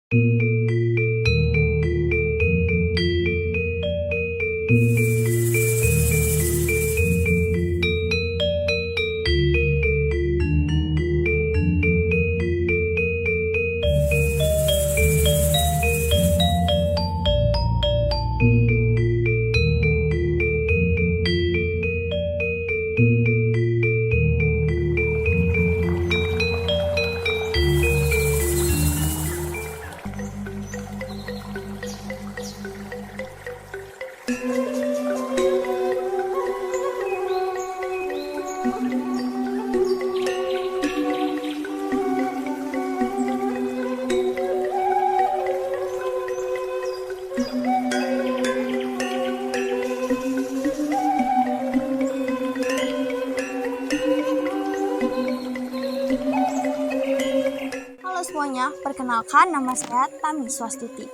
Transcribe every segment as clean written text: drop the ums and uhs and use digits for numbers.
Halo semuanya, perkenalkan nama saya Tami Swastuti.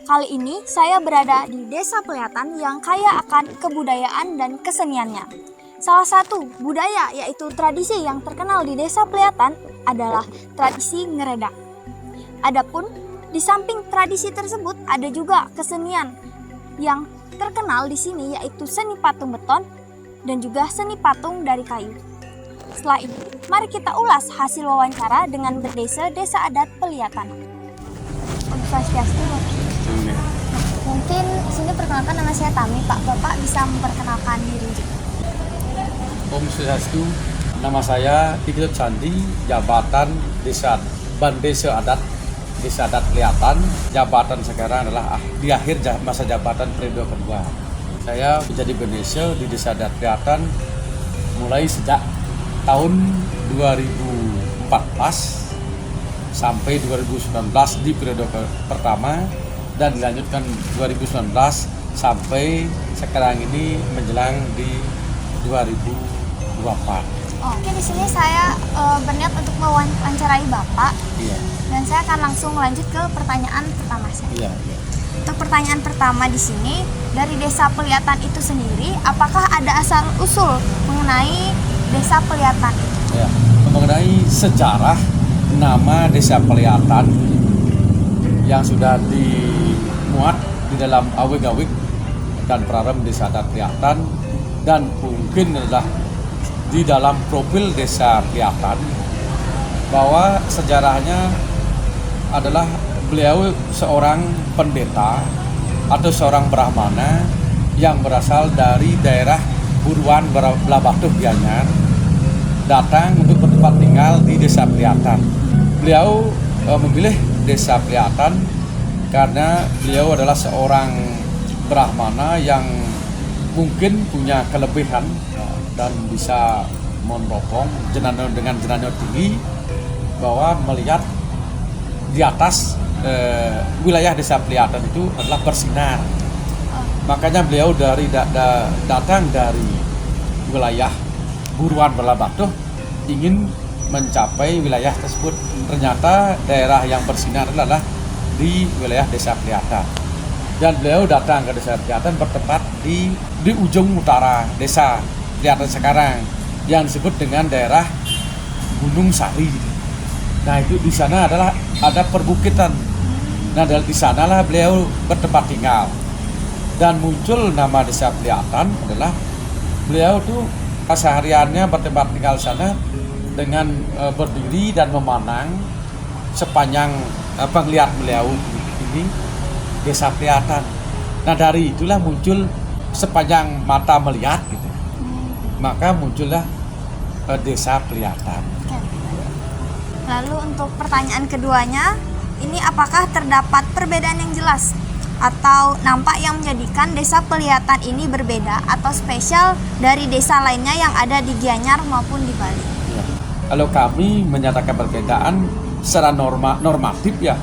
Kali ini saya berada di Desa Peliatan yang kaya akan kebudayaan dan keseniannya. Salah satu budaya yaitu tradisi yang terkenal di Desa Peliatan adalah tradisi ngeredak. Adapun di samping tradisi tersebut ada juga kesenian yang terkenal di sini yaitu seni patung beton dan juga seni patung dari kayu. Setelah itu, mari kita ulas hasil wawancara dengan berdesa Desa Adat Peliatan. Om Swastiastu, mungkin di sini perkenalkan nama saya Tami, Pak. Bapak bisa memperkenalkan diri juga. Om Swastiastu, nama saya Ikut Sandi, jabatan Desa Bandesa Adat Desa Adat Peliatan. Jabatan sekarang adalah di akhir masa jabatan periode kedua. Saya menjadi bendesa di Desa Adat Peliatan mulai sejak tahun 2014 sampai 2019 di periode pertama dan dilanjutkan 2019 sampai sekarang ini menjelang di 2024. Oke, di sini saya berniat untuk mewawancarai Bapak. Iya. Dan saya akan langsung lanjut ke pertanyaan pertama saya. Iya. Untuk pertanyaan pertama di sini, dari Desa Peliatan itu sendiri, apakah ada asal usul mengenai Desa Peliatan? Ya, mengenai sejarah nama Desa Peliatan yang sudah dimuat di dalam awik-awik dan prarem Desa Adat Peliatan dan mungkin adalah di dalam profil Desa Peliatan bahwa sejarahnya adalah beliau seorang pendeta atau seorang brahmana yang berasal dari daerah Buruan Belabatuh Gianyar datang untuk bertempat tinggal di Desa Peliatan. Beliau memilih Desa Peliatan karena beliau adalah seorang brahmana yang mungkin punya kelebihan dan bisa meneropong dengan jenanyo tinggi bahwa melihat di atas wilayah Desa Peliatan itu adalah bersinar. Makanya beliau datang dari wilayah Buruan Belabatuh ingin mencapai wilayah tersebut. Ternyata daerah yang bersinar adalah di wilayah Desa Peliatan. Dan beliau datang ke Desa Peliatan bertempat di ujung utara Desa Peliatan sekarang yang disebut dengan daerah Gunung Sari. Nah, itu di sana adalah ada perbukitan. Nah, di sanalah beliau bertempat tinggal. Dan muncul nama Desa Peliatan adalah beliau tuh kesehariannya bertempat tinggal sana dengan berdiri dan memandang sepanjang ngelihat beliau ini Desa Peliatan. Nah, dari itulah muncul sepanjang mata melihat gitu. Maka muncullah Desa Peliatan. Lalu untuk pertanyaan keduanya, ini apakah terdapat perbedaan yang jelas atau nampak yang menjadikan Desa Peliatan ini berbeda atau spesial dari desa lainnya yang ada di Gianyar maupun di Bali? Ya. Kalau kami menyatakan perbedaan secara normatif ya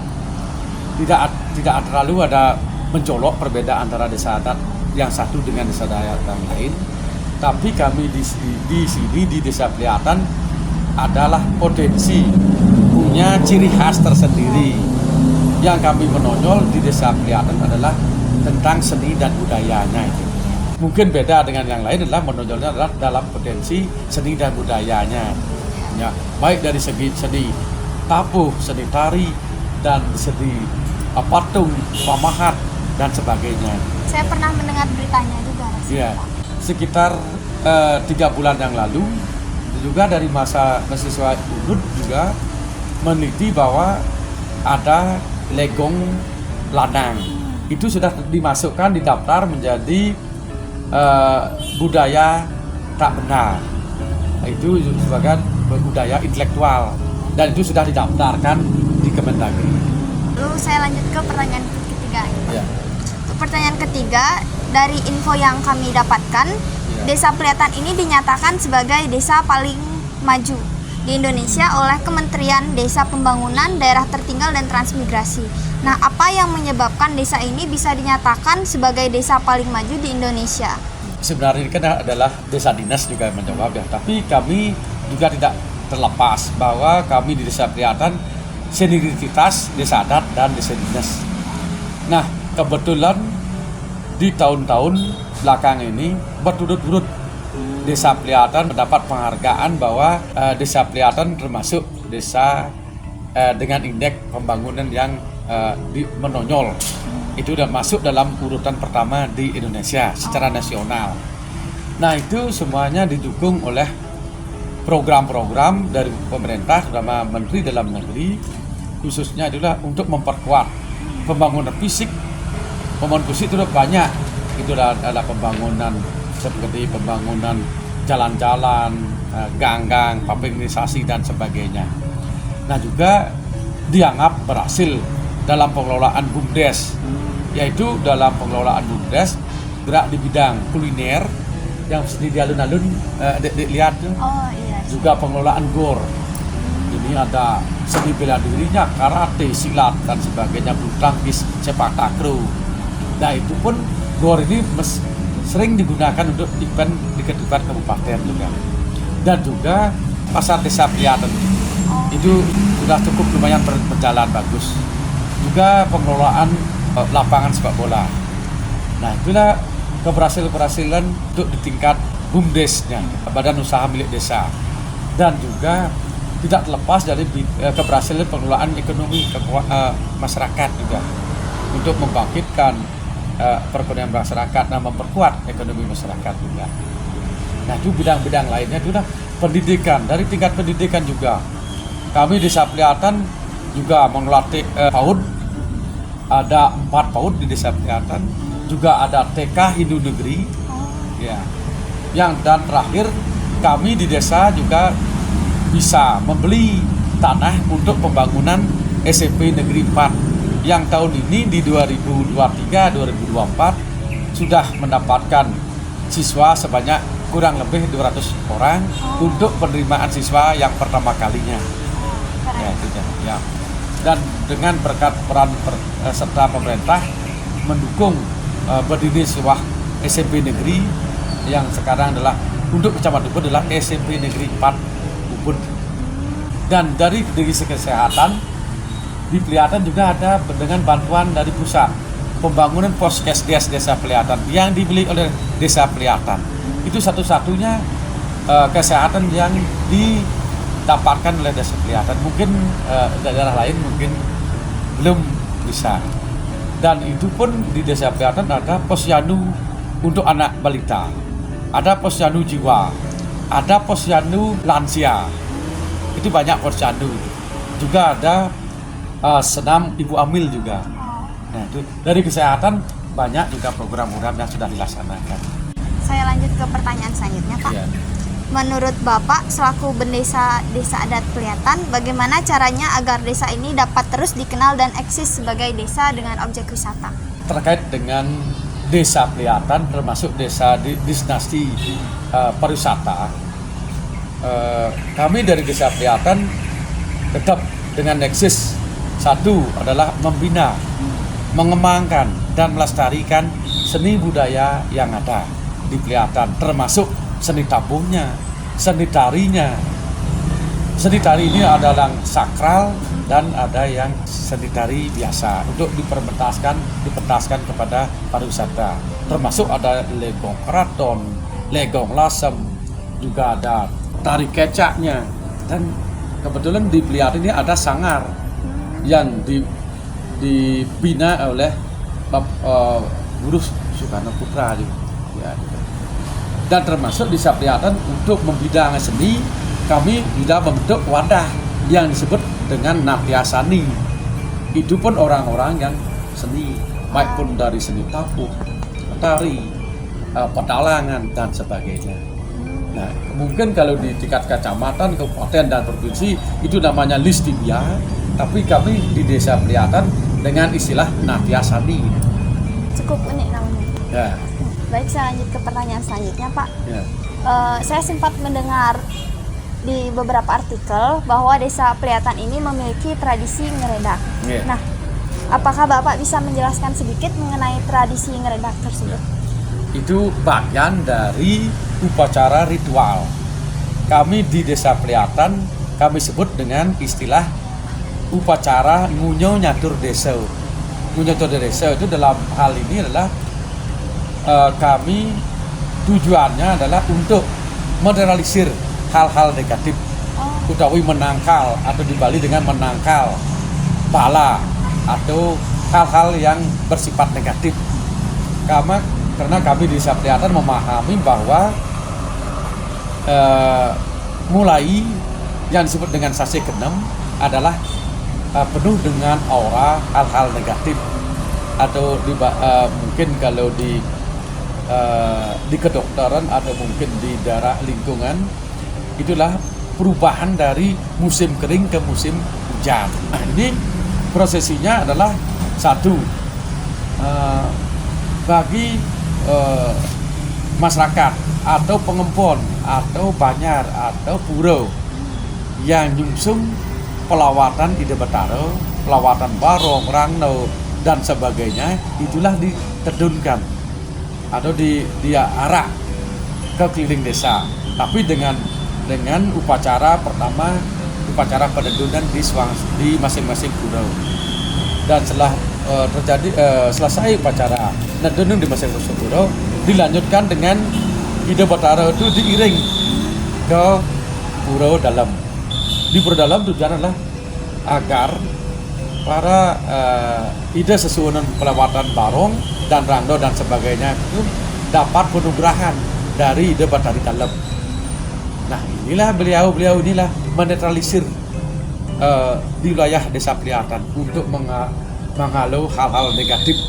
tidak terlalu ada mencolok perbedaan antara desa adat yang satu dengan desa adat yang lain. Tapi kami di sini di Desa Peliatan adalah potensi punya ciri khas tersendiri. Yang kami menonjol di Desa Peliatan adalah tentang seni dan budayanya itu. Mungkin beda dengan yang lain adalah menonjolnya adalah dalam potensi seni dan budayanya. Ya, baik dari segi seni tabuh, seni tari, dan sedi patung, pamahat dan sebagainya. Saya pernah mendengar beritanya juga. Ya, sekitar 3 bulan yang lalu juga dari mahasiswa UNUD juga meneliti bahwa ada legong lanang. Itu sudah dimasukkan di daftar menjadi budaya tak benar. Itu sebagai budaya intelektual dan itu sudah didaftarkan di Kemendagri. Lalu saya lanjut ke pertanyaan ketiga. Ya. Untuk pertanyaan ketiga, dari info yang kami dapatkan, Desa Peliatan ini dinyatakan sebagai desa paling maju di Indonesia oleh Kementerian Desa Pembangunan Daerah Tertinggal dan Transmigrasi. Nah, apa yang menyebabkan desa ini bisa dinyatakan sebagai desa paling maju di Indonesia? Sebenarnya ini kan adalah desa dinas juga yang menjawab ya, tapi kami juga tidak terlepas bahwa kami di Desa Peliatan senioritas desa adat dan desa dinas. Nah, kebetulan di tahun-tahun belakang ini berturut-turut Desa Peliatan mendapat penghargaan bahwa Desa Peliatan termasuk desa dengan indeks pembangunan yang menonjol. Itu sudah masuk dalam urutan pertama di Indonesia secara nasional. Nah, itu semuanya didukung oleh program-program dari pemerintah, terutama Menteri Dalam Negeri, khususnya adalah untuk memperkuat pembangunan fisik. Pembangunan fisik itu banyak. Itu adalah pembangunan seperti pembangunan jalan-jalan, gang-gang, pavimentasi dan sebagainya. Nah, juga dianggap berhasil dalam pengelolaan BUMDes, yaitu dalam pengelolaan BUMDes gerak di bidang kuliner yang di alun-alun dilihat Oh iya. juga pengelolaan GOR. Ini ada seni bela dirinya, karate, silat dan sebagainya, bulu tangkis, sepak takraw. Nah, itu pun GOR ini sering digunakan untuk event di kedutaan kabupaten juga. Dan juga pasar Desa Peliatan itu sudah cukup lumayan berjalan bagus. Juga pengelolaan lapangan sepak bola. Nah, itulah keberhasilan untuk di tingkat BUMDesnya, Badan Usaha Milik Desa. Dan juga tidak terlepas dari keberhasilan pengelolaan ekonomi masyarakat juga untuk membangkitkan perekonomian masyarakat dan memperkuat ekonomi masyarakat juga. Nah, itu bidang-bidang lainnya itu dah pendidikan, dari tingkat pendidikan juga. Kami di Desa Peliatan juga mengelola PAUD, ada 4 PAUD di Desa Peliatan, juga ada TK Hindu Negeri, ya. Dan terakhir kami di desa juga bisa membeli tanah untuk pembangunan SMP Negeri 4 yang tahun ini di 2023-2024 sudah mendapatkan siswa sebanyak kurang lebih 200 orang untuk penerimaan siswa yang pertama kalinya. Ya, itu ya. Dan dengan berkat peran serta pemerintah mendukung berdiri sebuah SMP negeri yang sekarang adalah untuk Kecamatan Ubud adalah SMP Negeri 4 Ubud. Dan dari segi kesehatan di Peliatan juga ada dengan bantuan dari pusat pembangunan Poskesdes Desa Peliatan yang dibeli oleh Desa Peliatan. Itu satu-satunya kesehatan yang didapatkan oleh Desa Peliatan. Mungkin daerah lain mungkin belum bisa. Dan itu pun di Desa Peliatan ada posyandu untuk anak balita, ada posyandu jiwa, ada posyandu lansia. Itu banyak posyandu. Juga ada senam ibu hamil juga. Nah, itu dari kesehatan banyak juga program-program yang sudah dilaksanakan. Saya lanjut ke pertanyaan selanjutnya, Pak. Ya. Menurut Bapak selaku Bendesa Desa Adat Peliatan, bagaimana caranya agar desa ini dapat terus dikenal dan eksis sebagai desa dengan objek wisata? Terkait dengan Desa Peliatan termasuk desa destinasi pariwisata, kami dari Desa Peliatan tetap dengan eksis. Satu adalah membina, mengembangkan dan melestarikan seni budaya yang ada di Peliatan, termasuk seni tabuhnya, seni tarinya. Seni tari ini adalah yang sakral dan ada yang seni tari biasa untuk dipentaskan kepada pariwisata. Termasuk ada legong keraton, legong lasem, juga ada tari kecaknya. Dan kebetulan di Peliatan ini ada sanggar. yang dibina oleh Guru Soekarno Putra ya, gitu. Dan termasuk Desa Priatan untuk membidang seni, kami tidak membentuk wadah yang disebut dengan Natya Sani. Itu pun orang-orang yang seni, baik pun dari seni tabuh, tari, pedalangan dan sebagainya. Nah, mungkin kalau di tingkat kecamatan, kabupaten dan provinsi itu namanya Listibia, tapi kami di Desa Priatan dengan istilah Natya Sani. Cukup unik namanya. Ya. Baik, saya lanjut ke pertanyaan selanjutnya, Pak. Ya. Saya sempat mendengar di beberapa artikel bahwa Desa Priatan ini memiliki tradisi ngeredak. Ya. Nah, apakah Bapak bisa menjelaskan sedikit mengenai tradisi ngeredak tersebut? Itu bagian dari upacara ritual. Kami di Desa Priatan, kami sebut dengan istilah upacara ngunyo nyatur desa. Ngunyo nyatur desa itu dalam hal ini adalah kami tujuannya adalah untuk menetralisir hal-hal negatif, utawi menangkal atau dibalik dengan menangkal bala atau hal-hal yang bersifat negatif. Karena kami di Desa Priatan memahami bahwa mulai yang disebut dengan sase genem adalah penuh dengan aura hal-hal negatif, atau mungkin kalau di kedokteran atau mungkin di daerah lingkungan itulah perubahan dari musim kering ke musim hujan. Nah, ini prosesinya adalah satu, bagi masyarakat atau pengempon atau banyar atau puro yang nyungsung pelawatan Ide Betara, pelawatan Barong, Rangno dan sebagainya, itulah ditedunkan atau diarak ke keliling desa, tapi dengan upacara pertama, upacara penedunan di masing-masing pura. Dan setelah selesai upacara nedunung di masing-masing pura, dilanjutkan dengan Ide Betara itu diiring ke pura dalam. Di pura dalam tujuan adalah agar para ide sesuunan pelawatan Barong dan Rangdo dan sebagainya itu dapat penugrahan dari Ide Betara dalam. Nah, inilah beliau inilah menetralisir di wilayah Desa Priatan untuk menghalau hal-hal negatif.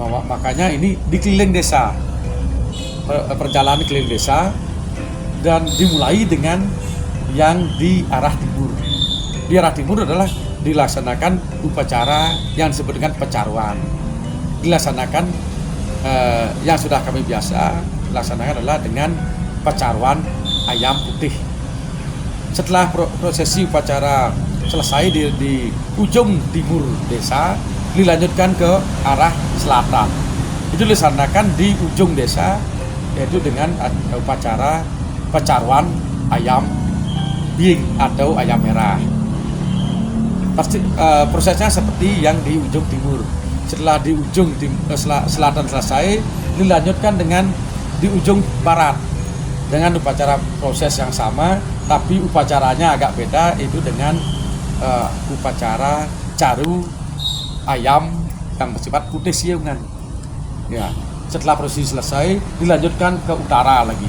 Makanya ini di keliling desa, perjalanan keliling desa, dan dimulai dengan yang di arah timur. Di arah timur adalah dilaksanakan upacara yang disebut dengan pecaruan. Dilaksanakan yang sudah kami biasa laksanakan adalah dengan pecaruan ayam putih. Setelah prosesi upacara selesai di ujung timur desa, dilanjutkan ke arah selatan. Itu dilaksanakan di ujung desa, yaitu dengan upacara pecaruan ayam bing atau ayam merah. Prosesnya seperti yang di ujung timur. Setelah di ujung selatan selesai, dilanjutkan dengan di ujung barat dengan upacara proses yang sama, tapi upacaranya agak beda, itu dengan upacara caru ayam yang bersifat putih siungan. Ya, setelah prosesi selesai, dilanjutkan ke utara lagi,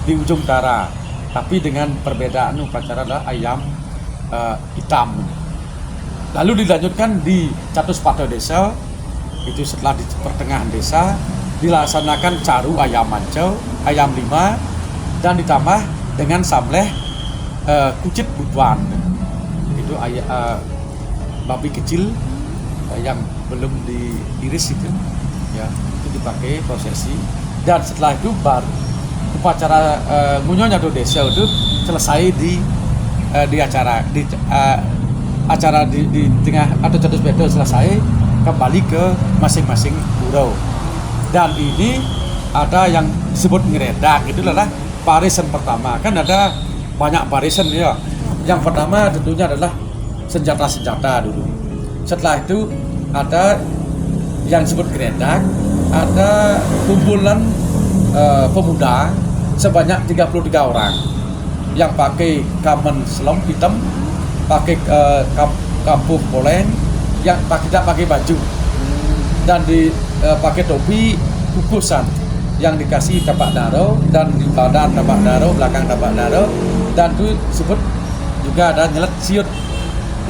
di ujung utara, tapi dengan perbedaan upacara adalah ayam hitam. Lalu dilanjutkan di Catuspada Desa, itu setelah di pertengahan desa, dilaksanakan caru ayam mancau, ayam lima, dan ditambah dengan samleh kucit butuan. Itu babi kecil yang belum diiris itu, ya, itu dipakai prosesi. Dan setelah itu baru upacara ngunyo nyatur desa itu selesai di acara di tengah atau Catuspada selesai, kembali ke masing-masing pura. Dan ini ada yang disebut ngeredak, itu adalah barisan pertama. Kan ada banyak barisan ya. Yang pertama tentunya adalah senjata-senjata dulu. Setelah itu ada yang disebut ngeredak, ada kumpulan pemuda sebanyak 33 orang yang pakai kamen selom hitam, pakai kapuh poleng yang tidak pakai baju dan pakai topi kukusan yang dikasih tapak daro dan di badan tapak daro, belakang tapak daro, dan itu disebut juga ada nyelet siut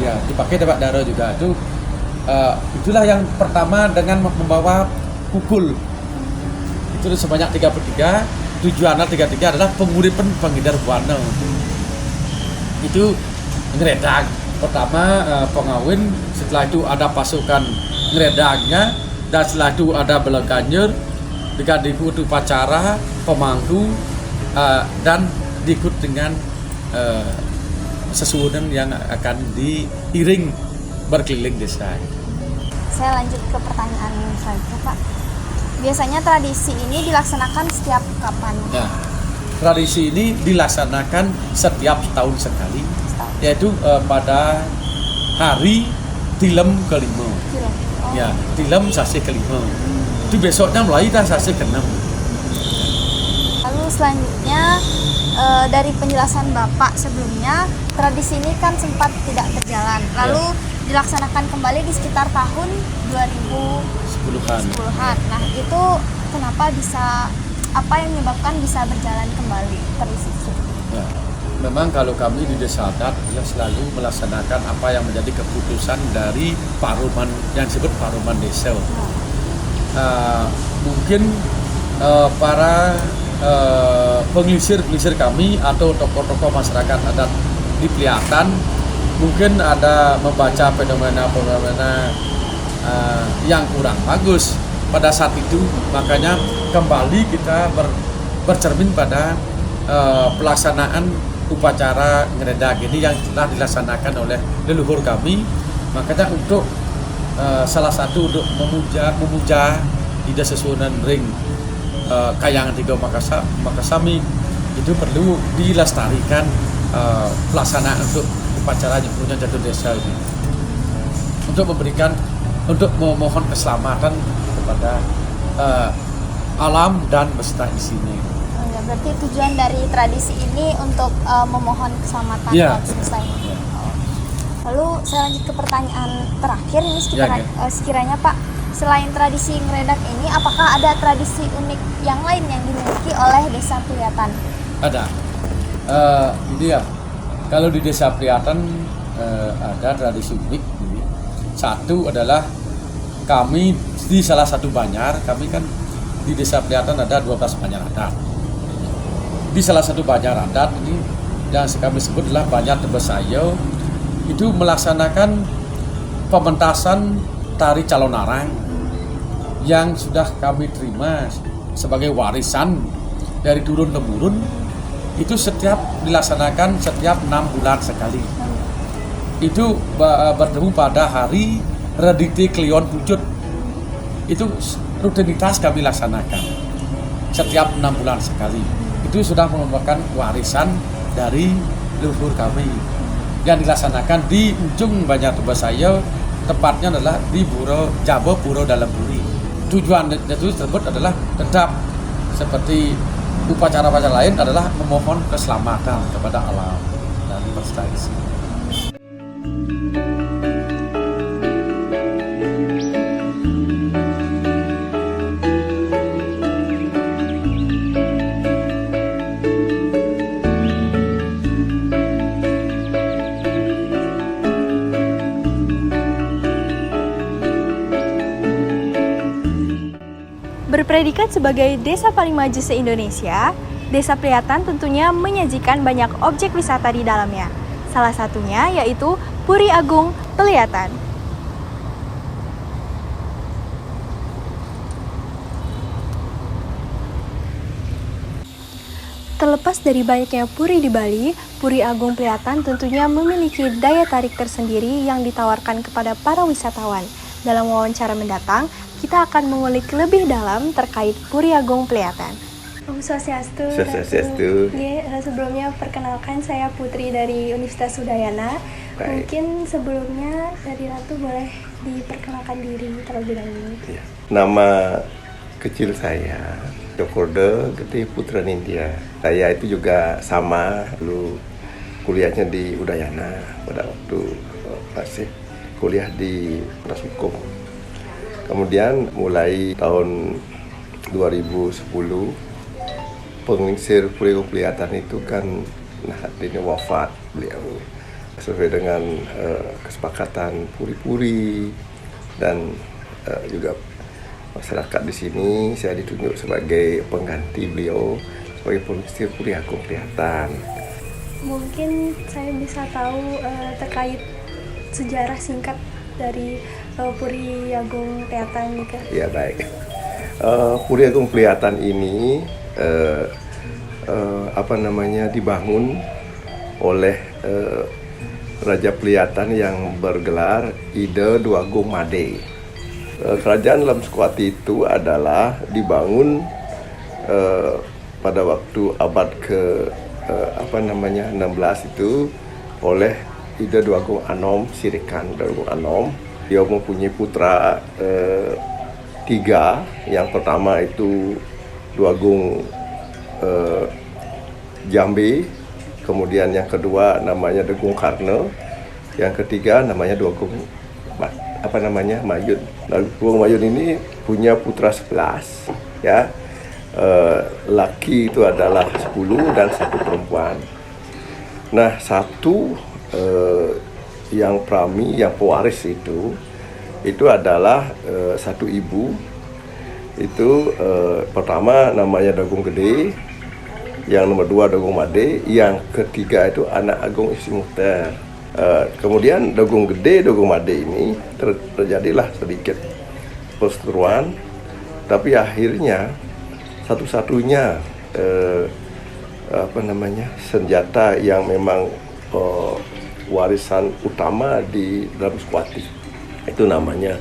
ya, dipakai tapak daro juga. Itulah yang pertama dengan membawa kukul. Itu sebanyak 33. Tujuannya 33 adalah penguripan penghindar buana. Itu ngeredang pertama pengawin, setelah itu ada pasukan ngeredangnya, dan setelah itu ada beleganyur dengan diikut upacara pemangku dan diikut dengan sesuunan yang akan diiring berkeliling desa. Saya lanjut ke pertanyaan selanjutnya, Pak. Biasanya tradisi ini dilaksanakan setiap kapan? Nah, tradisi ini dilaksanakan setiap tahun sekali, yaitu pada hari Tilem kelima. Ya, Tilem sasi kelima. Itu besoknya mulai dah sasi keenam. Lalu selanjutnya dari penjelasan Bapak sebelumnya, tradisi ini kan sempat tidak berjalan. Lalu dilaksanakan kembali di sekitar tahun 2010-an. Nah, itu kenapa apa yang menyebabkan bisa berjalan kembali tradisi itu? Ya, memang kalau kami di Desa Adat selalu melaksanakan apa yang menjadi keputusan dari Paruman yang disebut Paruman Desa. Mungkin para pengelisir kami atau tokoh-tokoh masyarakat adat di Peliatan mungkin ada membaca fenomena-fenomena yang kurang bagus pada saat itu, makanya kembali kita bercermin pada pelaksanaan upacara ngeredag ini yang telah dilaksanakan oleh leluhur kami. Makanya untuk salah satu untuk memuja Ida Sesunan Ring Kayangan Tiga Makasami itu perlu dilestarikan pelaksanaan untuk upacara nyebutnya jatuh desa ini untuk memohon keselamatan kepada alam dan beserta di sini. Ya, berarti tujuan dari tradisi ini untuk memohon keselamatan alam semesta ini. Lalu saya lanjut ke pertanyaan terakhir ini sekiranya Pak, selain tradisi ngeredak ini, apakah ada tradisi unik yang lain yang dimiliki oleh Desa Peliatan? Ada. Ini ya, kalau di Desa Peliatan ada tradisi unik. Satu adalah kami di salah satu banjar, kami kan di Desa Peliatan ada 12 banjar adat. Di salah satu banjar adat ini yang kami sebut adalah Banjar Tebesayo, itu melaksanakan pementasan tari calon arang yang sudah kami terima sebagai warisan dari turun-temurun. Itu dilaksanakan setiap 6 bulan sekali. Itu bertemu pada hari Redite Klion Pucut. Itu rutinitas kami laksanakan setiap 6 bulan sekali. Itu sudah merupakan warisan dari leluhur kami yang dilaksanakan di ujung Banjar Tebesayo, tepatnya adalah di Jabo Puro Dalam Buri. Tujuan tersebut adalah tetap seperti upacara-upacara lain adalah memohon keselamatan kepada alam dan berstaisi. Berpredikat sebagai desa paling maju se-Indonesia, Desa Peliatan tentunya menyajikan banyak objek wisata di dalamnya. Salah satunya yaitu Puri Agung Peliatan. Terlepas dari banyaknya puri di Bali, Puri Agung Peliatan tentunya memiliki daya tarik tersendiri yang ditawarkan kepada para wisatawan. Dalam wawancara mendatang, kita akan mengulik lebih dalam terkait Puri Agung Peliatan. Om Swastiastu. Swastiastu. Sebelumnya perkenalkan, saya Putri dari Universitas Udayana. Baik. Mungkin sebelumnya dari Ratu boleh diperkenalkan diri terlebih dahulu. Ya. Nama kecil saya Cokorde Gede Putra Nindya. Saya itu juga sama dulu kuliahnya di Udayana pada waktu masih kuliah di Fakultas Hukum. Kemudian mulai tahun 2010 penginsir Puri Agung Pelihatan itu kan ini wafat beliau. Sesuai dengan kesepakatan puri-puri dan juga masyarakat di sini, saya ditunjuk sebagai pengganti beliau sebagai penginsir Puri Agung Pelihatan. Mungkin saya bisa tahu terkait sejarah singkat dari Puri Agung Pelihatan nih, Kak. Ya, baik. Puri Agung Pelihatan ini dibangun oleh Raja Pelihatan yang bergelar Ida Dwi Agung Made. Kerajaan Lam Sekwati itu adalah dibangun pada waktu abad ke 16 itu oleh Ida Dwi Agung Anom Sirikan Dwi Agung Anom. Dia mempunyai putra 3. Yang pertama itu Dwi Agung Jambe, kemudian yang kedua namanya Degung Karno, yang ketiga namanya Dwi Agung Mayun. Nah, Dwi Agung Mayun ini punya putra 11, ya. Laki itu adalah 10 dan 1 perempuan. Nah, satu yang prami, yang pewaris itu adalah satu ibu. Itu pertama namanya Dwi Agung Gede, yang nomor 2 Dwi Agung Made, yang ketiga itu anak Agung Isi Mukhtar. Kemudian Dwi Agung Gede, Dwi Agung Made ini terjadilah sedikit perseteruan, tapi akhirnya satu-satunya senjata yang memang warisan utama di dalam Sekwati itu namanya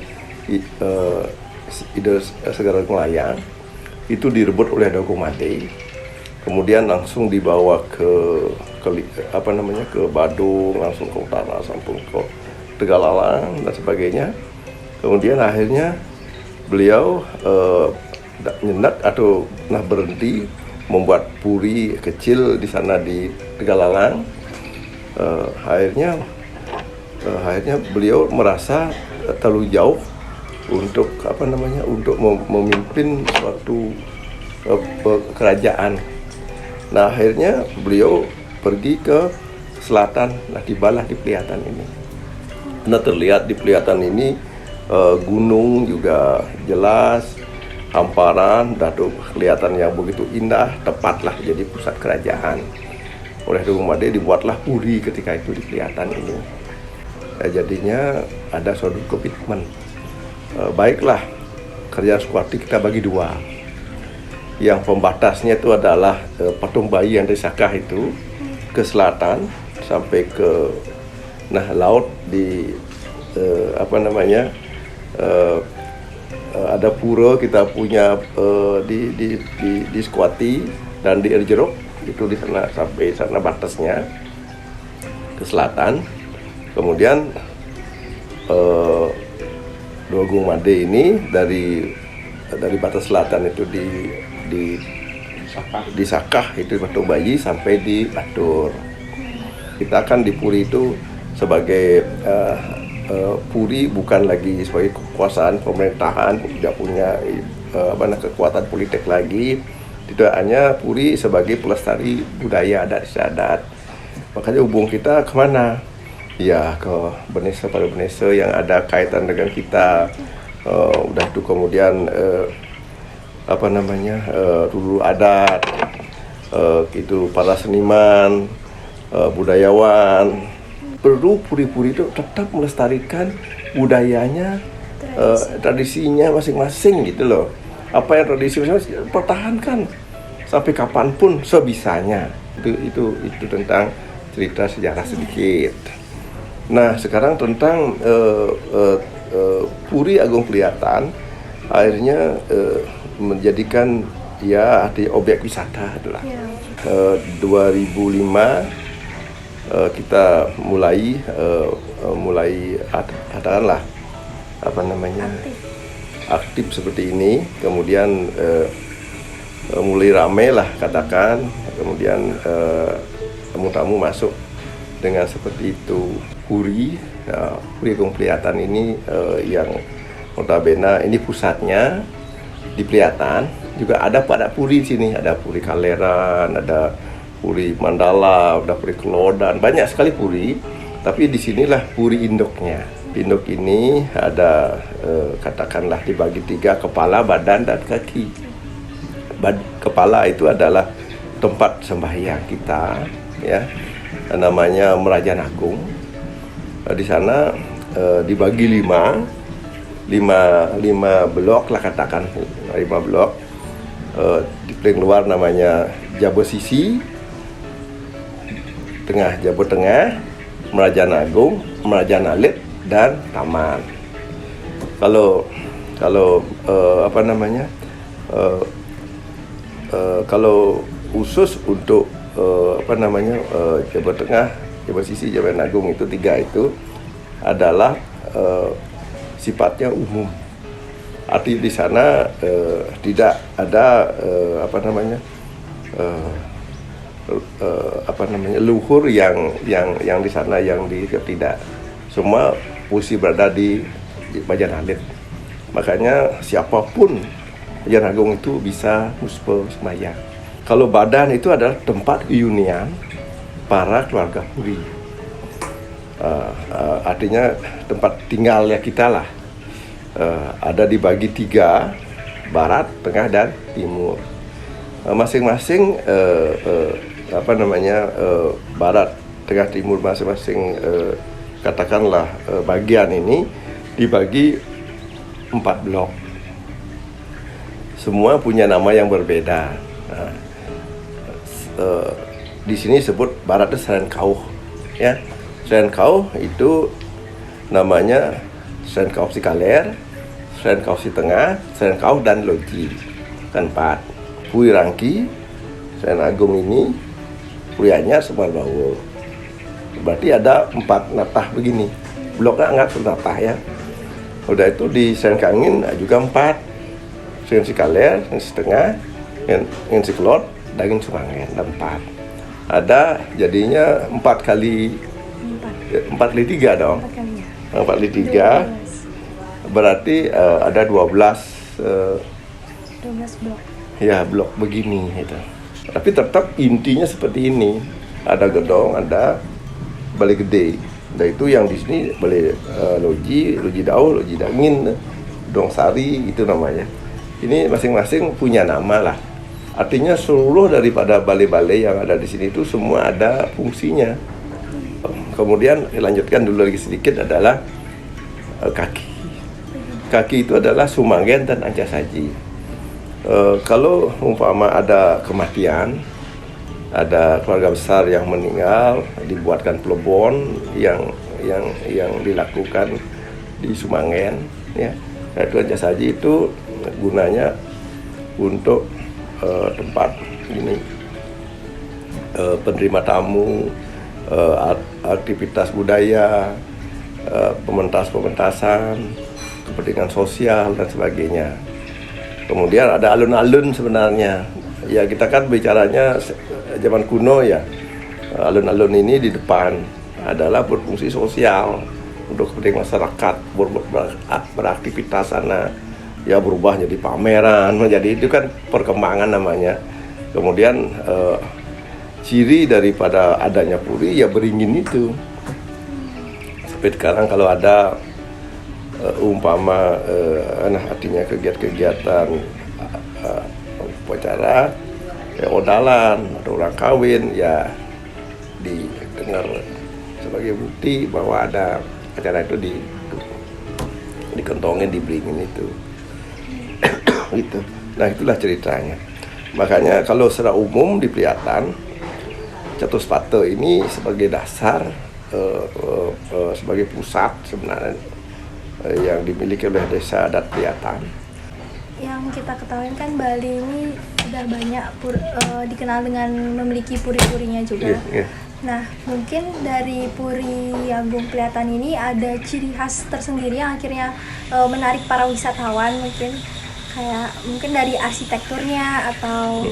Ida Segara Melayang, itu direbut oleh Dwi Agung Made, kemudian langsung dibawa ke Badung, langsung ke utara sampai ke Tegalalang dan sebagainya. Kemudian akhirnya beliau nyenat atau berhenti membuat puri kecil di sana di Tegalalang. Akhirnya beliau merasa terlalu jauh untuk memimpin suatu kerajaan. Nah, akhirnya beliau pergi ke selatan, tibalah di Pelihatan ini. Nah, terlihat di Pelihatan ini gunung juga jelas, hamparan, dan kelihatan yang begitu indah, tepatlah jadi pusat kerajaan. Oleh Dwi Agung Made dibuatlah puri ketika itu di Pelihatan ini. Jadinya ada suatu komitmen. Baiklah, kerajaan Sekwati kita bagi 2. Yang pembatasnya itu adalah Patung Bayi yang dari Sakah itu ke selatan sampai ke laut di ada pura kita punya di Sekwati dan di Erjerok, itu di sana sampai sana batasnya ke selatan. Kemudian Dwi Agung Made ini dari batas selatan itu di Sakah itu Patung Bayi sampai di Batur. Kita kan di Puri itu sebagai Puri bukan lagi sebagai kekuasaan pemerintahan, tidak punya kekuatan politik lagi. Tidak hanya Puri sebagai pelestari budaya adat istiadat. Makanya hubung kita kemana? Ya ke Benesa, pada Benesa yang ada kaitan dengan kita. Udah itu kemudian dulu adat, itu para seniman, budayawan. Perlu Puri-puri itu tetap melestarikan budayanya, tradisinya masing-masing gitu loh. Apa yang tradisi masing-masing pertahankan sampai kapanpun sebisanya. Itu tentang cerita sejarah sedikit. Nah, sekarang tentang Puri Agung Pelihatan akhirnya menjadikan arti objek wisata adalah 2005 kita mulai katakanlah aktif seperti ini, kemudian mulai ramai lah katakan, kemudian tamu-tamu masuk dengan seperti itu. Puri Puri Agung Pelihatan ini yang notabene ini pusatnya di Pelihatan. Juga ada pada puri di sini, ada Puri Kaleran, ada Puri Mandala, ada Puri Kelodan, banyak sekali puri. Tapi di sinilah puri induknya. Induk ini ada katakanlah dibagi 3, kepala, badan, dan kaki. Kepala itu adalah tempat sembahyang kita, ya, namanya Merajan Agung. Di sana dibagi 5 blok lah, katakan 5 blok. Di paling luar namanya Jabo Sisi, tengah Jabo Tengah, Merajan Agung, Merajan Alit, dan Taman. Kalau kalau khusus untuk Jabo Tengah, Jabo Sisi, Jabo Agung itu 3 itu adalah sifatnya umum. Arti di sana tidak ada luhur yang di sana yang tidak. Semua posisi berada di Merajan Alit. Makanya siapapun Merajan Agung itu bisa muspa sembahyang. Kalau badan itu adalah tempat hunian para keluarga puri. Artinya tempat tinggalnya kita lah. Ada dibagi 3, barat, tengah, dan timur. Masing-masing barat, tengah, timur, masing-masing katakanlah bagian ini dibagi 4 blok. Semua punya nama yang berbeda. Di sini sebut barat itu Serenkauh, ya. Serenkauh itu namanya Serenkauh Si Kaler, Serenkauh Si Tengah, Serenkauh, dan Loji. Kan 4. Puri Rangki, Seren Agung ini, Puri Anyar, Semar Bawul. Berarti ada 4 natah begini. Bloknya enggak natah, ya. Udah itu di Seren Kangin juga 4. Seren Si Kaler, Seren Si Tengah, Seren Si Kelot, Daging Sumangen, ada 4. Ada jadinya 4 kali 3 dong. 4 kali 3 berarti ada 12 blok. Ya, blok begini gitu. Tapi tetap intinya seperti ini. Ada gedong, ada balai gede. Nah, itu yang di sini balai loji daun, loji dangin, dong sari itu namanya. Ini masing-masing punya nama lah. Artinya seluruh daripada balai-balai yang ada di sini itu semua ada fungsinya. Kemudian lanjutkan dulu lagi sedikit adalah kaki. Kaki itu adalah Sumangen dan Ancasaji. Kalau umpama ada kematian, ada keluarga besar yang meninggal, dibuatkan plebon yang dilakukan di Sumangen, ya. Itu Ancasaji itu gunanya untuk tempat ini penerima tamu, aktivitas budaya, pementasan, kepentingan sosial dan sebagainya. Kemudian ada alun-alun sebenarnya. Ya, kita kan bicaranya zaman kuno, ya. Alun-alun ini di depan adalah berfungsi sosial untuk kepentingan masyarakat, beraktivitas sana. Ya, berubah jadi pameran, menjadi itu kan perkembangan namanya. Kemudian ciri daripada adanya puri ya beringin itu. Seperti sekarang kalau ada artinya kegiatan upacara ya odalan atau orang kawin, ya didengar sebagai bukti bahwa ada acara itu dikentongin, diberingin itu. Gitu. Nah, itulah ceritanya. Makanya kalau secara umum di Pelihatan, Catuspata ini sebagai dasar, sebagai pusat sebenarnya yang dimiliki oleh Desa Adat Pelihatan. Yang kita ketahui kan Bali ini sudah banyak dikenal dengan memiliki puri-purinya juga. Yeah. Nah, mungkin dari Puri Agung Pelihatan ini ada ciri khas tersendiri yang akhirnya menarik para wisatawan, mungkin dari arsitekturnya atau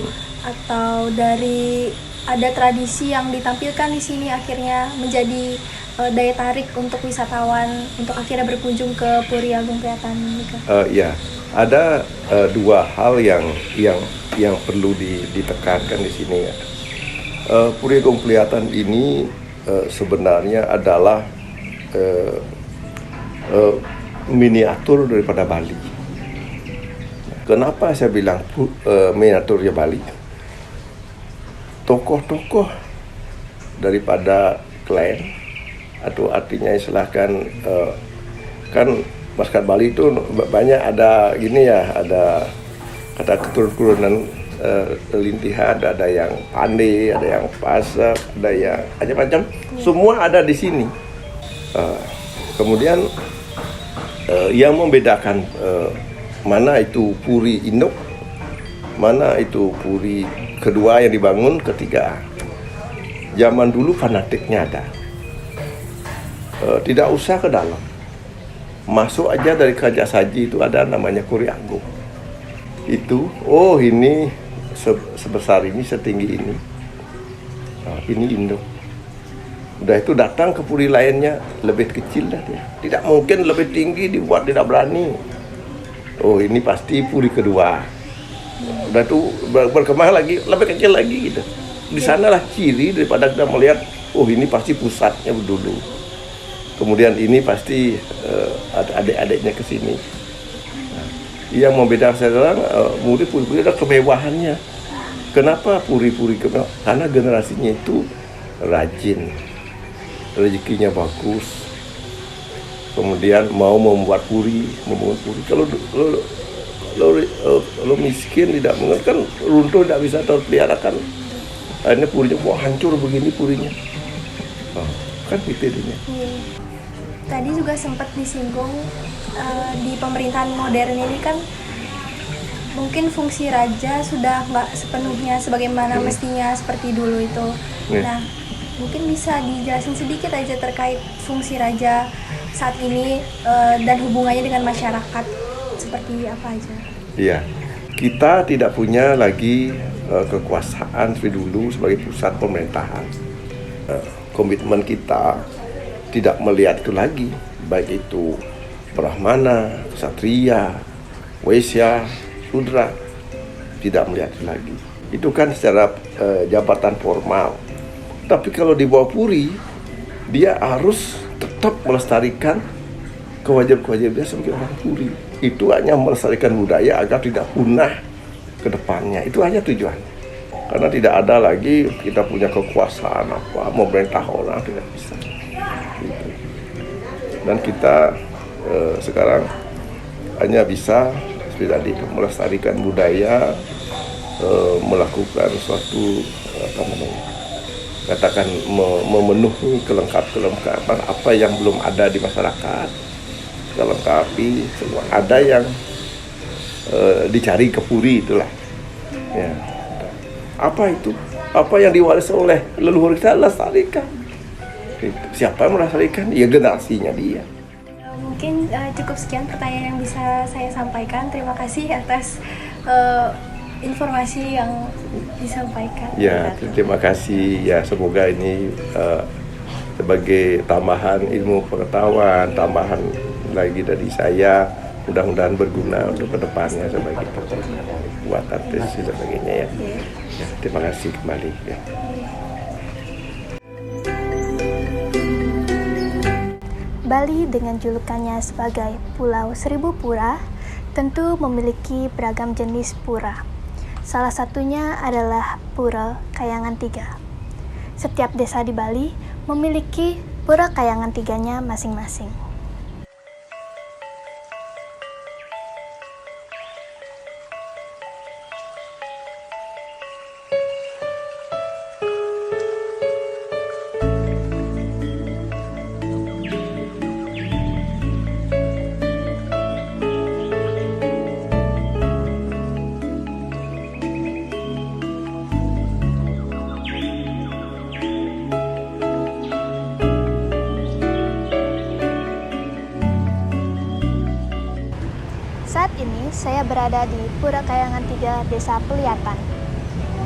dari ada tradisi yang ditampilkan di sini akhirnya menjadi daya tarik untuk wisatawan untuk akhirnya berkunjung ke Puri Agung Priatan ini, Kak? Ya, ada dua hal yang perlu ditekankan di sini ya. Puri Agung Priatan ini sebenarnya adalah miniatur daripada Bali. Kenapa saya bilang miniaturnya Bali? Tokoh-tokoh daripada klan, atau artinya istilahkan kan masyarakat Bali itu banyak ada gini ya, ada kata keturunan lintihan, ada yang pandai, ada yang pasak, ada yang macam-macam, semua ada di sini. Kemudian yang membedakan mana itu Puri Induk, mana itu Puri kedua yang dibangun ketiga. Zaman dulu fanatiknya ada. Tidak usah ke dalam, masuk aja dari Kajak Saji itu ada namanya Puri Agung. Itu, oh ini sebesar ini, setinggi ini. Ini induk. Udah itu datang ke puri lainnya lebih kecil dah dia. Tidak mungkin lebih tinggi dibuat, tidak berani. Oh ini pasti puri kedua. Udah itu berkembang lagi, lebih kecil lagi gitu. Di sanalah ciri daripada kita melihat, oh ini pasti pusatnya dulu. Kemudian ini pasti ada adik-adiknya ke sini. Nah, yang membedakan sekarang puri-puri ada kemewahannya. Kenapa puri-puri kemewah? Karena generasinya itu rajin, rezekinya bagus, kemudian mau membuat puri. Kalau miskin tidak mengerti kan runtuh, tidak bisa terpeliharakan. Akhirnya purinya mau hancur begini purinya. Kan itu intinya. Tadi juga sempat disinggung di pemerintahan modern ini kan mungkin fungsi raja sudah nggak sepenuhnya sebagaimana mestinya seperti dulu itu. Nah, mungkin bisa dijelasin sedikit aja terkait fungsi raja saat ini dan hubungannya dengan masyarakat seperti apa aja? Iya, kita tidak punya lagi kekuasaan seperti dulu sebagai pusat pemerintahan. Komitmen kita tidak melihat itu lagi, baik itu Brahmana, Ksatria, Waisya, Sudra, tidak melihat itu lagi. Itu kan secara jabatan formal. Tapi kalau di bawah puri, dia harus tetap melestarikan kewajiban-kewajibannya sebagai orang puri. Itu hanya melestarikan budaya agar tidak punah ke depannya. Itu hanya tujuan. Karena tidak ada lagi kita punya kekuasaan apa, memerintah orang, tidak bisa. Gitu. Dan kita sekarang hanya bisa seperti tadi melestarikan budaya, melakukan suatu katakan memenuhi kelengkapan apa yang belum ada di masyarakat, kita lengkapi semua. Ada yang dicari ke puri itulah ya. Apa itu? Apa yang diwaris oleh leluhur kita, lestarikan. Siapa yang melestarikan? Ya generasinya dia. Mungkin cukup sekian pertanyaan yang bisa saya sampaikan. Terima kasih atas informasi yang disampaikan. Ya, terima kasih. Ya, semoga ini sebagai tambahan ilmu pengetahuan, tambahan lagi dari saya, mudah-mudahan berguna untuk kedepannya sebagai buatan tesis dan sebagainya ya. Ya, terima kasih kembali. Ya. Bali dengan julukannya sebagai Pulau Seribu Pura tentu memiliki beragam jenis pura. Salah satunya adalah Pura Kayangan Tiga. Setiap desa di Bali memiliki Pura Kayangan Tiganya masing-masing. Saat ini saya berada di Pura Kayangan Tiga, Desa Peliatan.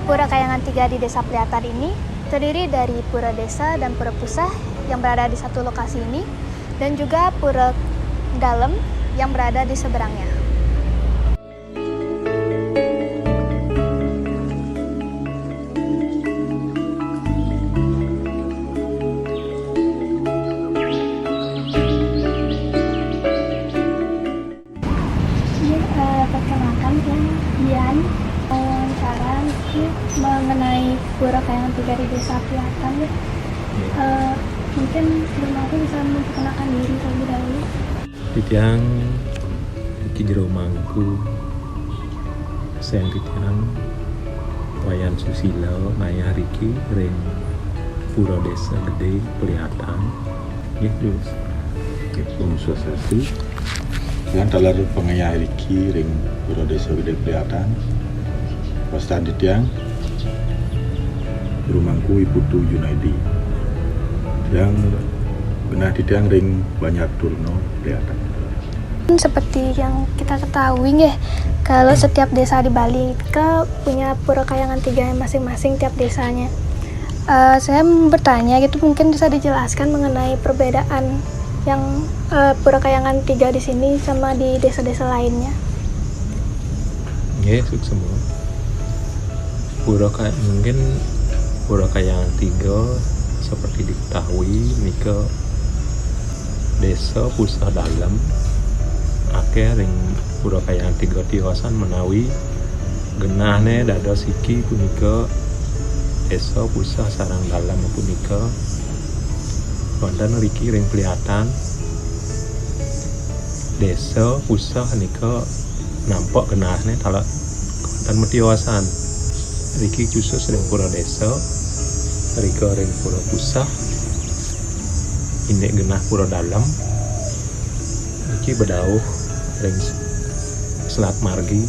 Pura Kayangan 3 di Desa Pliatan ini terdiri dari pura desa dan pura pusah yang berada di satu lokasi ini, dan juga pura dalam yang berada di seberangnya. Perkenalkan, Dian wawancara mengenai Pura Kayangan 3 di Desa Pliatan. Mungkin Rumahku bisa memperkenalkan diri terlebih dahulu. Titiang iki jero mangku sen titiang Wayan Susila Maya Riki ring Pura Desa Gede Pliatan gitu. Om Swastiastu. Yang talar pengayah Riki ring Pura Desa Gede Pliatan. Pastan titiang rumangku Iputu Junaidi. Yang benar titiang ring banyak turno Pliatan. Seperti yang kita ketahui ya, kalau setiap desa di Bali punya Pura Kayangan 3 masing-masing tiap desanya. Saya bertanya gitu, mungkin bisa dijelaskan mengenai perbedaan yang Pura Kayangan 3 di sini sama di desa-desa lainnya. Ya, semua. Mungkin Pura Kayangan 3 seperti diketahui nika desa pusah dalam akeh ring Pura Kayangan 3 tiosan menawi genahne dada siki punika desa pusah sarang dalam punika wonten riki ring Pliatan desa pusah nika nampak genahne talak wonten metiosan riki khusus ring pura desa rika ring pura pusah indek genah pura dalam iki bedauh ring Selat Margi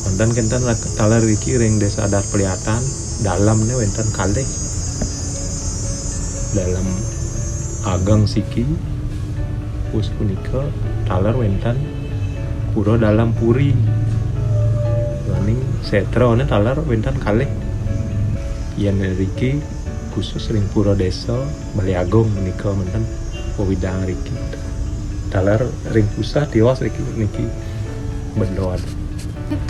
konten kenten talar riki ring desa adat Pliatan dalamnya wenten kalih dalam agang siki pus punika talar wenten pura dalam puri laning setrone talar wenten kalih yen riki khusus ring pura desa Baliagung menika menten pewidang riki talar ring pusat tiwas riki niki berdoa.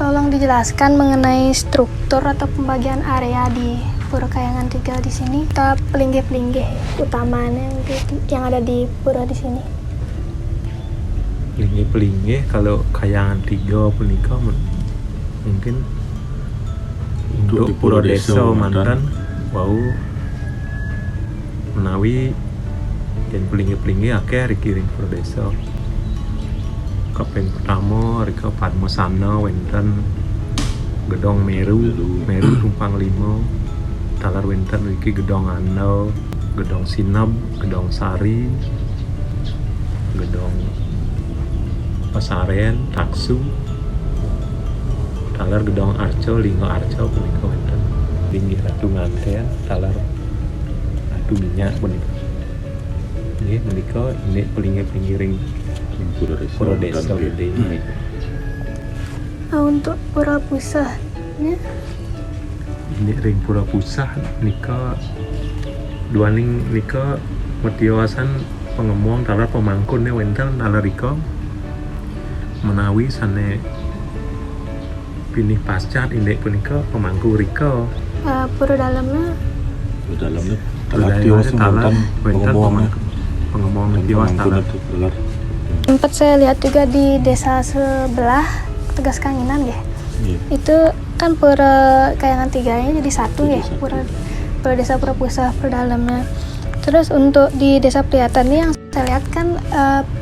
Tolong dijelaskan mengenai struktur atau pembagian area di Pura Kayangan 3 di sini. Kita pelinggih-pelinggih utamanya yang ada di pura di sini. Pelinggih kalau Kayangan 3 punika mungkin untuk di pura Pura desa Desa mantan wau menawi dan pelinggih akeh riki ring pura desa. Kaping pertama rika Padmasana wenten Gedong Meru Tumpang 5 talar wenten riki Gedong Andau, Gedong Sinab, Gedong Sari, Gedong Pasaren, Taksu, talar Gedong Arco, Linggo Arco punika wenten Linggih Ratu Nganten, talar Ratu Minyak punika. Nggih menika ini pelinggih ring Pura Desa Gede. Untuk Pura Pusah Ini ring Pura Pusah nika duaning nika metiosan pengemuang talar pemangkunnya wenten talar rika menawi sane pinih pascat indek punika pemangku rika Pura dalamnya Di dalamnya talar tiwas talar wenten pengemuang pengemuang tiwas talar. sempat saya lihat juga di desa sebelah Tegas Kanginan ya. Iya. Itu kan Pura Kayangan 3-nya jadi satu ya, pura desa Pura Pusah pura dalamnya. Terus untuk di Desa Pliatan ini yang saya lihat kan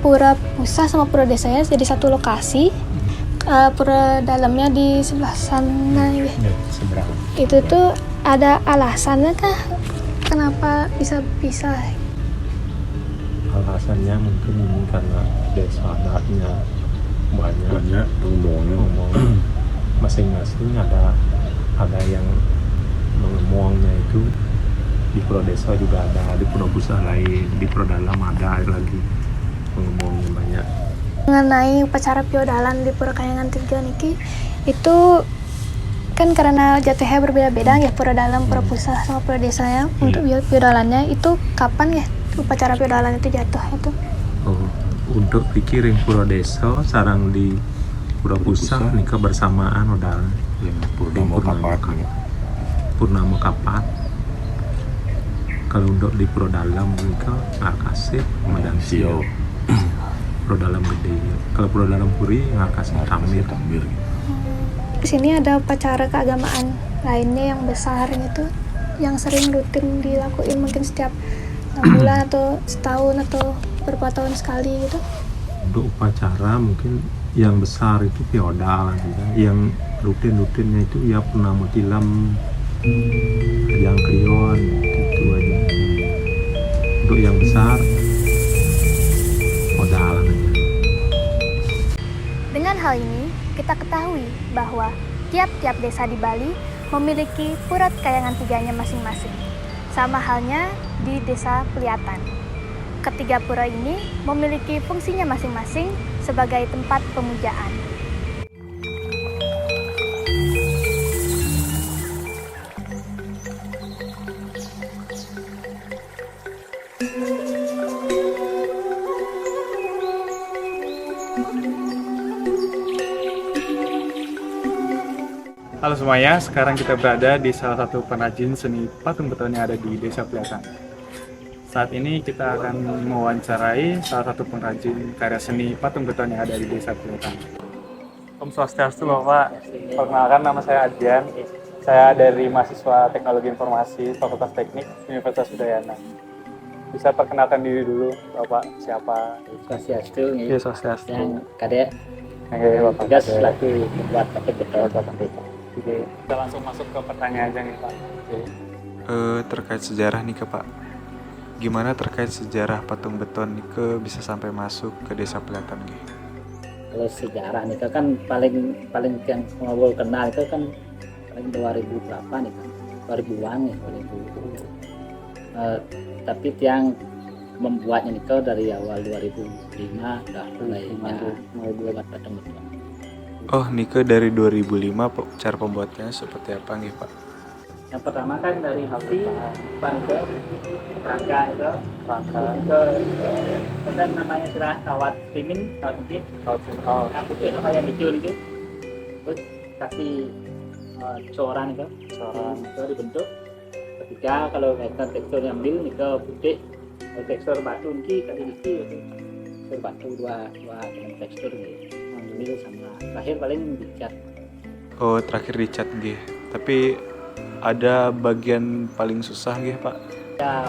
Pura Pusah sama Pura Desanya jadi satu lokasi. Pura dalamnya di sebelah sana ya. Seberang. Itu tuh ada alasannya kah kenapa bisa pisah? Alasannya mungkin ini karena desa adatnya banyak pengemuangnya. masing-masing ada yang mengemuangnya itu di Pura Desa juga ada, di Pura Pusah lain, di Pura Dalam ada lagi pengemuangnya banyak. Mengenai upacara piodalan di Pura Kayangan 3 niki itu Kan karena jatuhnya berbeda-beda ya, pura dalam, pura pusat sama pura desa ya. Untuk feodalannya itu kapan ya upacara feodalan itu jatuh itu? Oh, untuk pikir yang pura desa sarang di pura pusat nikah bersamaan udah yang Purnama Kapat nih. purnama kapat. Kalau untuk di pura dalam nikah ngarkasih madan sio. Pura dalam gede. Kalau pura dalam puri ngarkasih tamir. Tambir. Di sini ada upacara keagamaan lainnya yang besar gitu, yang sering rutin dilakuin mungkin setiap 6 bulan atau setahun atau beberapa tahun sekali gitu. Untuk upacara mungkin yang besar itu feodal gitu. Yang rutin-rutinnya itu ya purnama tilam, yang krion gitu aja. Untuk yang besar feodal aja. Dengan hal ini, kita ketahui bahwa tiap-tiap desa di Bali memiliki pura kayangan tiganya masing-masing. Sama halnya di Desa Peliatan. Ketiga pura ini memiliki fungsinya masing-masing sebagai tempat pemujaan. Halo semuanya, sekarang kita berada di salah satu pengrajin seni patung beton yang ada di Desa Peliatan. Saat ini kita akan mewawancarai salah satu pengrajin karya seni patung beton yang ada di Desa Peliatan. Om Swastiastu Bapak, perkenalkan nama saya Adrian. Saya dari mahasiswa Teknologi Informasi Fakultas Teknik Universitas Udayana. Bisa perkenalkan diri dulu, Bapak siapa? Swastiastu nih. Iya, Swastiastu. Yang kadek Oke, Bapak. tugas selaku membuat patung beton. Oke, kita langsung masuk ke pertanyaan aja nih Pak. Oke. Terkait sejarah nih ke Pak, gimana terkait sejarah patung beton nih ke bisa sampai masuk ke Desa Peliatan gitu? Kalau sejarah nih kan paling yang ngobrol kenal itu kan paling 2000 berapa nih kan, 2000-an nih 2000. Tapi yang membuatnya nih dari awal 2005 udah mulai buat patung beton. Oh, Nike dari 2005 cara pembuatannya seperti apa nih Pak? Yang pertama kan dari besi, bangke, rangka itu, dan namanya sudah kawat pimin, kawat putih, yang putih itu kayak hijau itu, terus kasih coran itu dibentuk. Ketiga kalau vektor tekstur yang mil nih ke putih, tekstur batu ini kasih tekstur batu dua tekstur nih, mil sama terakhir paling dicat. Oh, terakhir dicat gitu. Tapi ada bagian paling susah gitu Pak? Ya,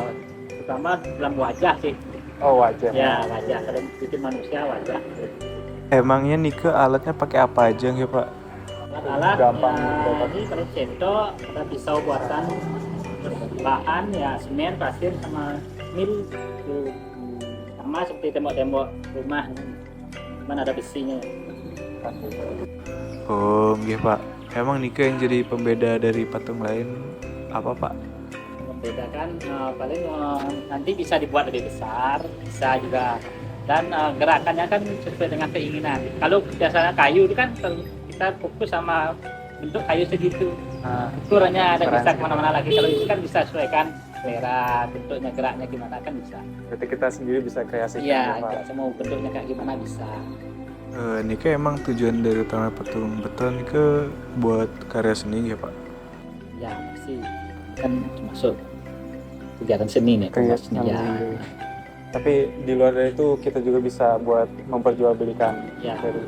pertama dalam wajah sih. Oh, wajah. Ya, wajah. Kalau bikin manusia wajah. Emangnya Nike alatnya pakai apa aja gitu Pak? Alat Gampang ya, dapat. ini kalau cento ada pisau buatan bahan ya semen, pasir sama mil itu sama seperti tembok-tembok rumah. Cuman ada besinya. Oh, gitu Pak. Emang Nike yang jadi pembeda dari patung lain apa Pak? Membedakan paling nanti bisa dibuat lebih besar, bisa juga, dan gerakannya kan sesuai dengan keinginan. Kalau biasanya kayu itu kan kita fokus sama bentuk kayu segitu, ukurannya ada bisa kemana-mana lagi. Kalau itu kan bisa sesuaikan selera, bentuknya, geraknya gimana kan bisa. Berarti kita sendiri bisa kreasikan. Iya, ya, Pak. semua bentuknya kayak gimana bisa. Nike emang tujuan dari utama patung beton Nike buat karya seni ya Pak? Ya pasti kan masuk kegiatan seni nih, Kegiatan seni ya. seni. Tapi di luar dari itu kita juga bisa buat memperjualbelikan Ya. dari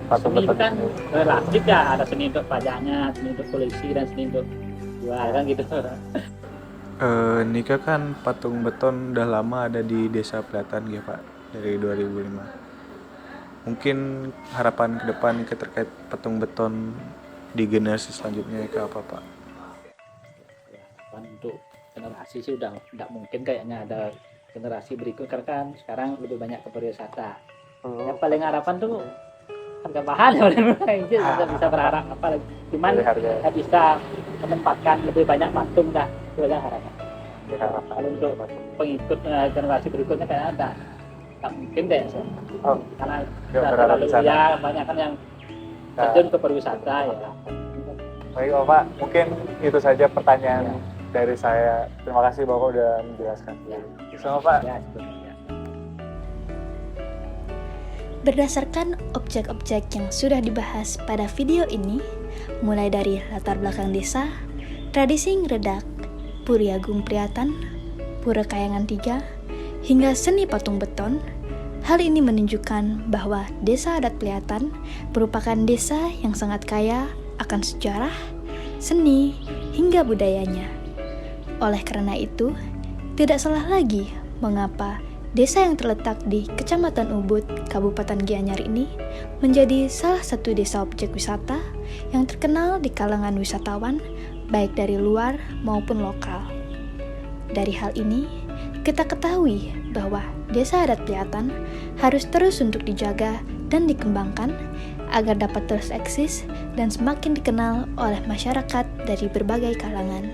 patung Seni itu beton. kan relatif ya, ada seni untuk pajaknya, seni untuk koleksi, dan seni untuk jual kan gitu. Nike kan patung beton udah lama ada di Desa Peliatan ya Pak, dari 2005. Mungkin harapan ke depan Nike terkait patung beton di generasi selanjutnya ke apa Pak? Ya, kan untuk generasi sih udah nggak mungkin kayaknya ada generasi berikut, karena kan sekarang lebih banyak ke pariwisata. Yang paling harapan tuh harga bahan bisa berharap apa lagi. Cuman Dari harga. ya bisa menempatkan lebih banyak patung dah, itu aja harapan. Diharapkan. Kalau untuk pengikut generasi berikutnya kayaknya ada nggak mungkin deh. Oh, Karena nggak sudah berharap terlalu di sana. ya banyak kan yang terjun ke pariwisata ya. Baik Bapak, mungkin itu saja pertanyaan dari saya. Terima kasih Bapak udah menjelaskan. Sama Pak. Ya, sebetulnya. Berdasarkan objek-objek yang sudah dibahas pada video ini, mulai dari latar belakang desa, tradisi ngredak, Puri Agung Priatan, Pura Kayangan 3, hingga seni patung beton, hal ini menunjukkan bahwa Desa Adat Pliatan merupakan desa yang sangat kaya akan sejarah, seni, hingga budayanya. Oleh karena itu, tidak salah lagi mengapa desa yang terletak di Kecamatan Ubud, Kabupaten Gianyar ini menjadi salah satu desa objek wisata yang terkenal di kalangan wisatawan baik dari luar maupun lokal. Dari hal ini, kita ketahui bahwa Desa Adat Pliatan harus terus untuk dijaga dan dikembangkan agar dapat terus eksis dan semakin dikenal oleh masyarakat dari berbagai kalangan.